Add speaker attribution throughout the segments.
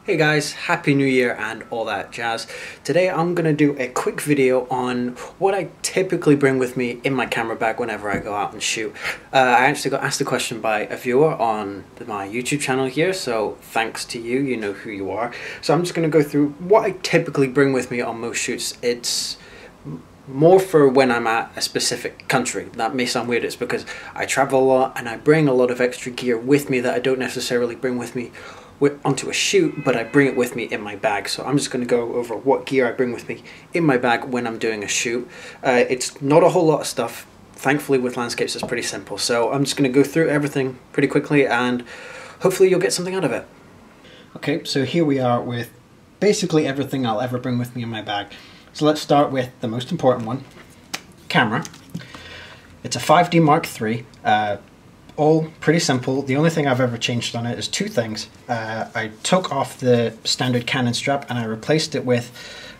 Speaker 1: Hey guys, Happy New Year and all that jazz. Today I'm going to do a quick video on what I typically bring with me in my camera bag whenever I go out and shoot. I actually got asked a question by a viewer on my YouTube channel here, so thanks to you, you know who you are. So I'm just going to go through what I typically bring with me on most shoots. It's more for when I'm at a specific country. That may sound weird, it's because I travel a lot and I bring a lot of extra gear with me that I don't necessarily bring with me onto a shoot, but I bring it with me in my bag. So I'm just going to go over what gear I bring with me in my bag when I'm doing a shoot. It's not a whole lot of stuff. Thankfully with landscapes it's pretty simple. So I'm just going to go through everything pretty quickly and hopefully you'll get something out of it. Okay, so here we are with basically everything I'll ever bring with me in my bag. So let's start with the most important one, camera. It's a 5D Mark III. All pretty simple. The only thing I've ever changed on it is two things. I took off the standard Canon strap and I replaced it with,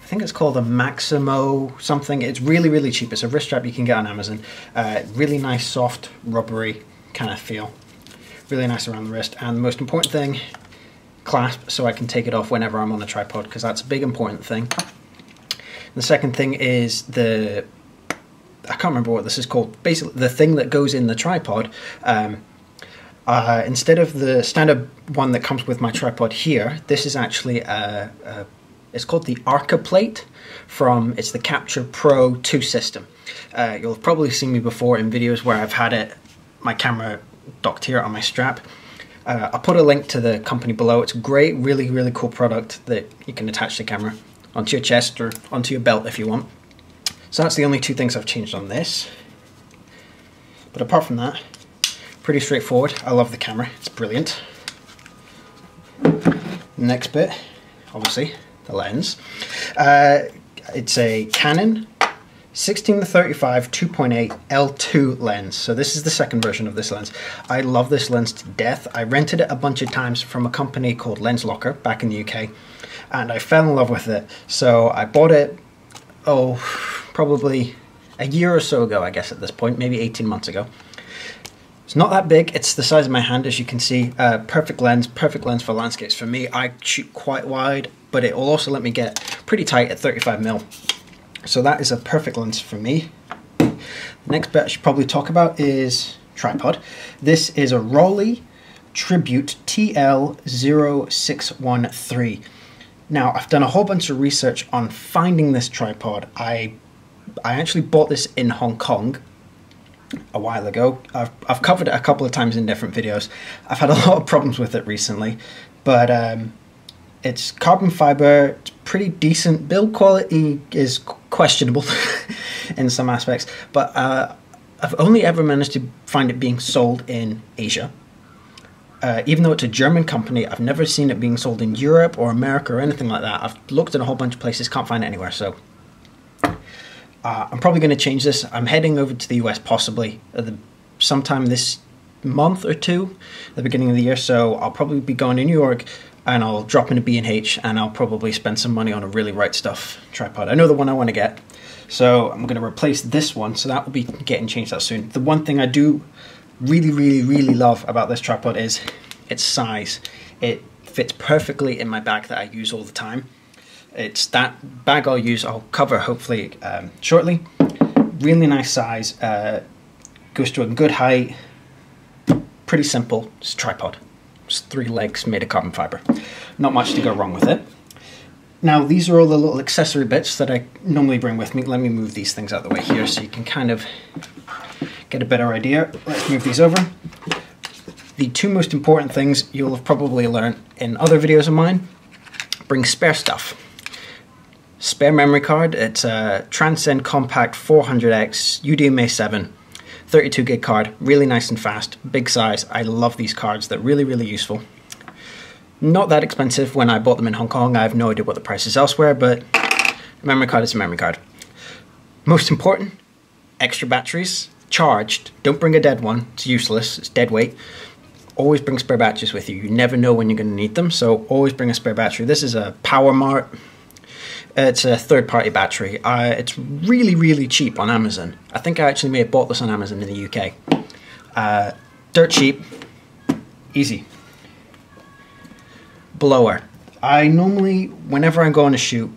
Speaker 1: I think it's called a Maximo something. It's really cheap. It's a wrist strap you can get on Amazon. Really nice, soft, rubbery kind of feel. Really nice around the wrist. And the most important thing, clasp, so I can take it off whenever I'm on the tripod, because that's a big important thing. The second thing is I can't remember what this is called. Basically, the thing that goes in the tripod. Instead of the standard one that comes with my tripod here, this is actually it's called the Arca plate from, it's the Capture Pro 2 system. You'll have probably seen me before in videos where I've had my camera docked here on my strap. I'll put a link to the company below. It's a great, really cool product that you can attach the camera onto your chest or onto your belt if you want. So that's the only two things I've changed on this. But apart from that, pretty straightforward. I love the camera, it's brilliant. Next bit, obviously, the lens. It's a Canon 16-35 2.8 L2 lens. So this is the second version of this lens. I love this lens to death. I rented it a bunch of times from a company called Lens Locker back in the UK, and I fell in love with it. So I bought it, probably a year or so ago, I guess at this point, maybe 18 months ago. It's not that big, it's the size of my hand, as you can see. Perfect lens for landscapes. For me, I shoot quite wide, but it will also let me get pretty tight at 35mm. So that is a perfect lens for me. The next bit I should probably talk about is tripod. This is a Rolly Tribute TL0613. Now, I've done a whole bunch of research on finding this tripod. I actually bought this in Hong Kong a while ago. I've covered it a couple of times in different videos. I've had a lot of problems with it recently, but it's carbon fiber, it's pretty decent. Build quality is questionable in some aspects, but I've only ever managed to find it being sold in Asia. Even though it's a German company, I've never seen it being sold in Europe or America or anything like that. I've looked at a whole bunch of places, can't find it anywhere, so I'm probably going to change this. I'm heading over to the US possibly sometime this month or two, the beginning of the year, so I'll probably be going to New York and I'll drop into B&H and I'll probably spend some money on a really right stuff tripod. I know the one I want to get, so I'm going to replace this one, so that will be getting changed out soon. The one thing I do really love about this tripod is its size. It fits perfectly in my bag that I use all the time. It's that bag I'll cover hopefully shortly. Really nice size, goes to a good height, pretty simple, it's a tripod. Just 3 legs made of carbon fiber. Not much to go wrong with it. Now these are all the little accessory bits that I normally bring with me. Let me move these things out of the way here so you can kind of get a better idea. Let's move these over. The two most important things you'll have probably learned in other videos of mine: bring spare stuff. Spare memory card. It's a Transcend Compact 400X UDMA 7 32 gig card. Really nice and fast, big size. I love these cards. They're really useful. Not that expensive. When I bought them in Hong Kong, I have no idea what the price is elsewhere, but a memory card is a memory card. Most important, extra batteries. Charged. Don't bring a dead one. It's useless. It's dead weight. Always bring spare batteries with you. You never know when you're going to need them, so always bring a spare battery. This is a PowerMart. It's a third-party battery. It's really cheap on Amazon. I think I actually may have bought this on Amazon in the UK. Dirt cheap. Easy. Blower. I normally, whenever I go on a shoot,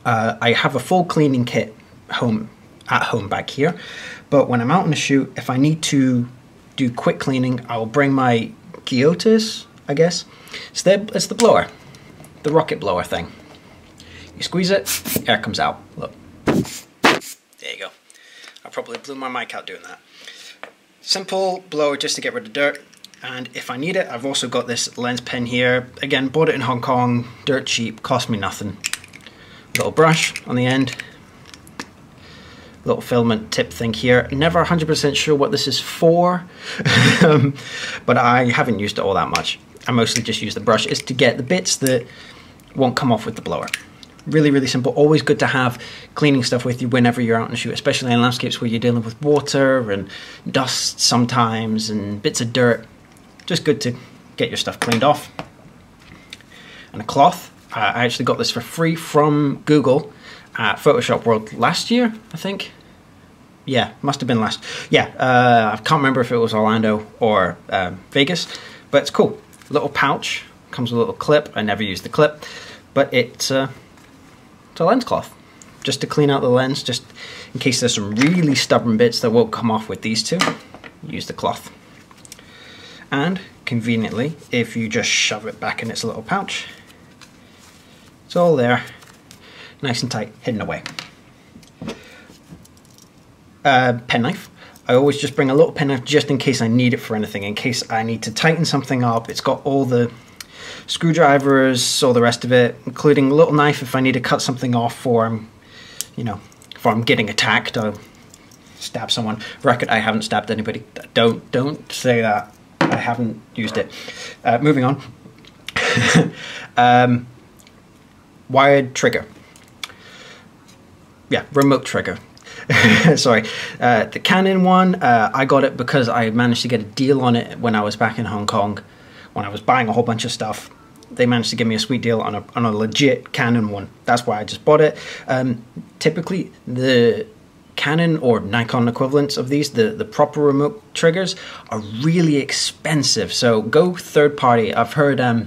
Speaker 1: I have a full cleaning kit at home back here. But when I'm out on a shoot, if I need to do quick cleaning, I'll bring my Gyotis, I guess. It's the blower, the rocket blower thing. You squeeze it, air comes out. Look. There you go. I probably blew my mic out doing that. Simple blower just to get rid of dirt. And if I need it, I've also got this lens pen here. Again, bought it in Hong Kong, dirt cheap, cost me nothing. Little brush on the end. Little filament tip thing here. Never 100% sure what this is for, but I haven't used it all that much. I mostly just use the brush. It's to get the bits that won't come off with the blower. Really, really simple. Always good to have cleaning stuff with you whenever you're out on a shoot, especially in landscapes where you're dealing with water and dust sometimes and bits of dirt. Just good to get your stuff cleaned off. And a cloth. I actually got this for free from Google at Photoshop World last year, I think. Yeah, must have been last. Yeah, I can't remember if it was Orlando or Vegas, but it's cool. Little pouch, comes with a little clip. I never use the clip, but it's a lens cloth, just to clean out the lens, just in case there's some really stubborn bits that won't come off with these two. Use the cloth. And conveniently, if you just shove it back in its little pouch, it's all there. Nice and tight, hidden away. Penknife. I always just bring a little penknife just in case I need it for anything, in case I need to tighten something up. It's got all the screwdrivers, all the rest of it, including a little knife if I need to cut something off or, you know, if I'm getting attacked, I'll stab someone. Record, I haven't stabbed anybody. Don't say that. I haven't used it. Moving on. Wired trigger. Yeah, remote trigger. Sorry. The Canon one, I got it because I managed to get a deal on it when I was back in Hong Kong. When I was buying a whole bunch of stuff, they managed to give me a sweet deal on a legit Canon one. That's why I just bought it. Typically, the Canon or Nikon equivalents of these, the proper remote triggers, are really expensive. So go third party. I've heard, I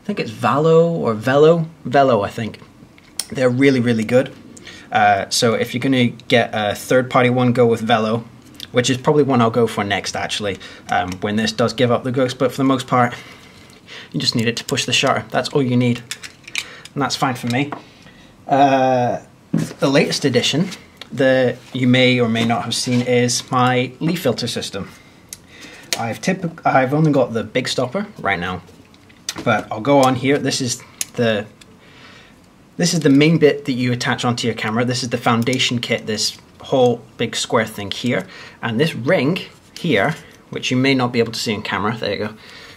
Speaker 1: think it's Velo, I think. They're really, really good. So if you're going to get a third party one, go with Velo, which is probably one I'll go for next, actually, when this does give up the ghost. But for the most part, you just need it to push the shutter. That's all you need, and that's fine for me. The latest addition that you may or may not have seen is my leaf filter system. I've only got the big stopper right now, but I'll go on here. This is the main bit that you attach onto your camera. This is the foundation kit, this whole big square thing here. And this ring here, which you may not be able to see on camera, there you go.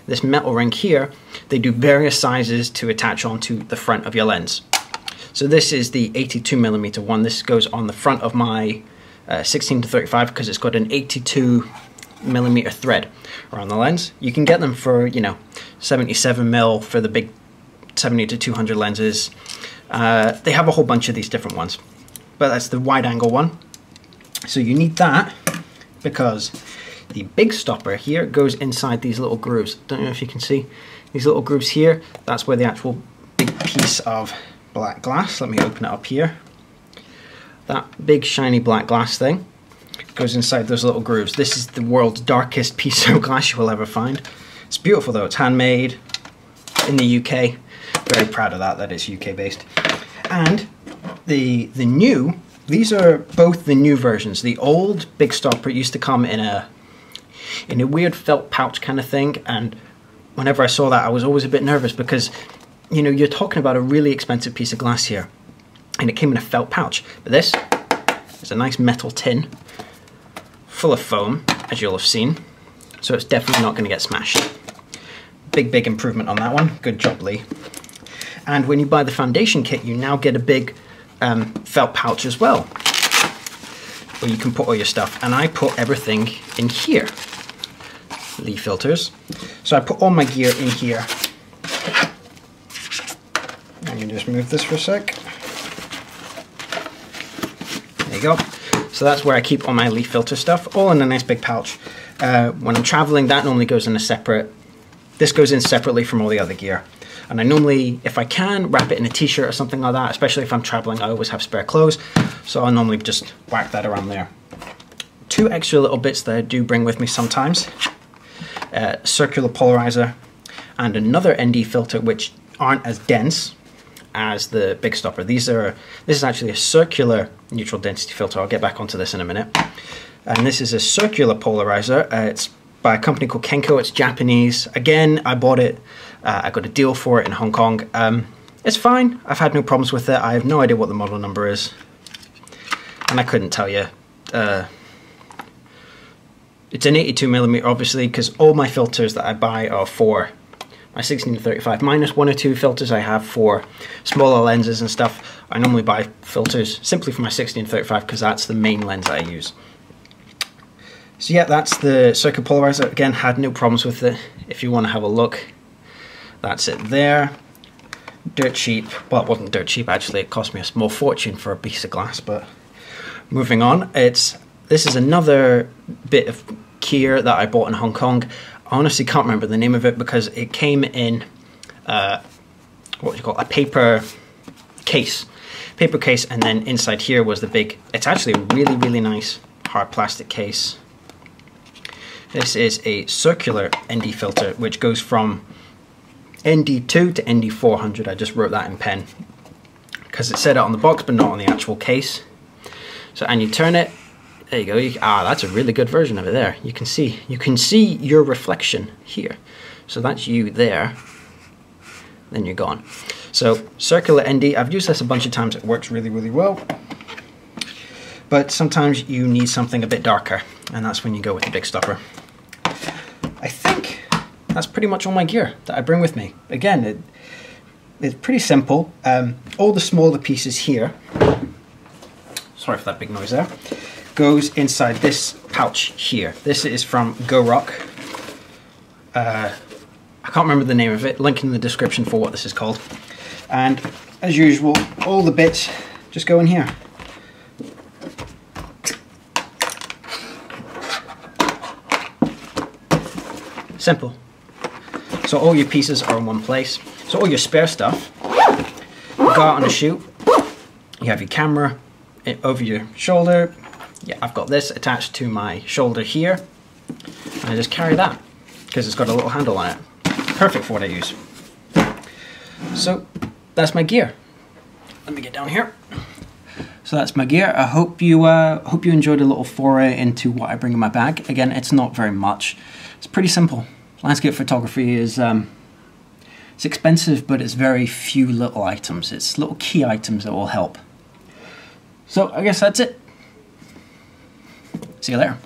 Speaker 1: This metal ring here, they do various sizes to attach onto the front of your lens. So this is the 82mm one. This goes on the front of my 16-35 because it's got an 82mm thread around the lens. You can get them for, you know, 77mm for the big 70-200 lenses. They have a whole bunch of these different ones, but that's the wide angle one. So you need that because the big stopper here goes inside these little grooves. Don't know if you can see these little grooves here. That's where the actual big piece of black glass, let me open it up here. That big shiny black glass thing goes inside those little grooves. This is the world's darkest piece of glass you will ever find. It's beautiful though, it's handmade in the UK. Very proud of that, that is UK based. And the new, these are both the new versions. The old big stopper used to come in a weird felt pouch kind of thing, and whenever I saw that I was always a bit nervous because, you know, you're talking about a really expensive piece of glass here, and it came in a felt pouch. But this is a nice metal tin full of foam, as you'll have seen, so it's definitely not going to get smashed. Big improvement on that one. Good job, Lee. And when you buy the foundation kit, you now get a big felt pouch as well, where you can put all your stuff. And I put everything in here. Lee filters. So I put all my gear in here. I can just move this for a sec. There you go. So that's where I keep all my leaf filter stuff, all in a nice big pouch. When I'm traveling, that normally goes in a separate. This goes in separately from all the other gear. And I normally, if I can, wrap it in a t-shirt or something like that, especially if I'm traveling. I always have spare clothes, so I normally just whack that around there. Two extra little bits that I do bring with me sometimes. Circular polarizer and another ND filter, which aren't as dense as the big stopper. This is actually a circular neutral density filter. I'll get back onto this in a minute. And this is a circular polarizer. It's by a company called Kenko. It's Japanese. Again, I bought it. I got a deal for it in Hong Kong. It's fine. I've had no problems with it. I have no idea what the model number is, and I couldn't tell you. It's an 82mm, obviously, because all my filters that I buy are for my 16-35, minus one or two filters I have for smaller lenses and stuff. I normally buy filters simply for my 16-35 because that's the main lens I use. So yeah, that's the circular polarizer. Again, had no problems with it. If you want to have a look, that's it there. Dirt cheap. Well, it wasn't dirt cheap actually. It cost me a small fortune for a piece of glass. But moving on, this is another bit of gear that I bought in Hong Kong. I honestly can't remember the name of it because it came in what do you call it? A paper case, and then inside here was the big. It's actually a really, really nice hard plastic case. This is a circular ND filter, which goes from ND2 to ND400. I just wrote that in pen because it said it on the box, but not on the actual case. So, and you turn it. There you go. That's a really good version of it there. You can see your reflection here. So that's you there. Then you're gone. So circular ND, I've used this a bunch of times. It works really, really well. But sometimes you need something a bit darker, and that's when you go with the big stopper. I think that's pretty much all my gear that I bring with me. Again, it's pretty simple. All the smaller pieces here, sorry for that big noise there, goes inside this pouch here. This is from GoRock. I can't remember the name of it. Link in the description for what this is called. And as usual, all the bits just go in here. Simple. So all your pieces are in one place. So all your spare stuff, you go out on a shoot, you have your camera over your shoulder. Yeah, I've got this attached to my shoulder here, and I just carry that because it's got a little handle on it. Perfect for what I use. So that's my gear. Let me get down here. So that's my gear. I hope you enjoyed a little foray into what I bring in my bag. Again, it's not very much. It's pretty simple. Landscape photography is it's expensive, but it's very few little items. It's little key items that will help. So I guess that's it. See you later.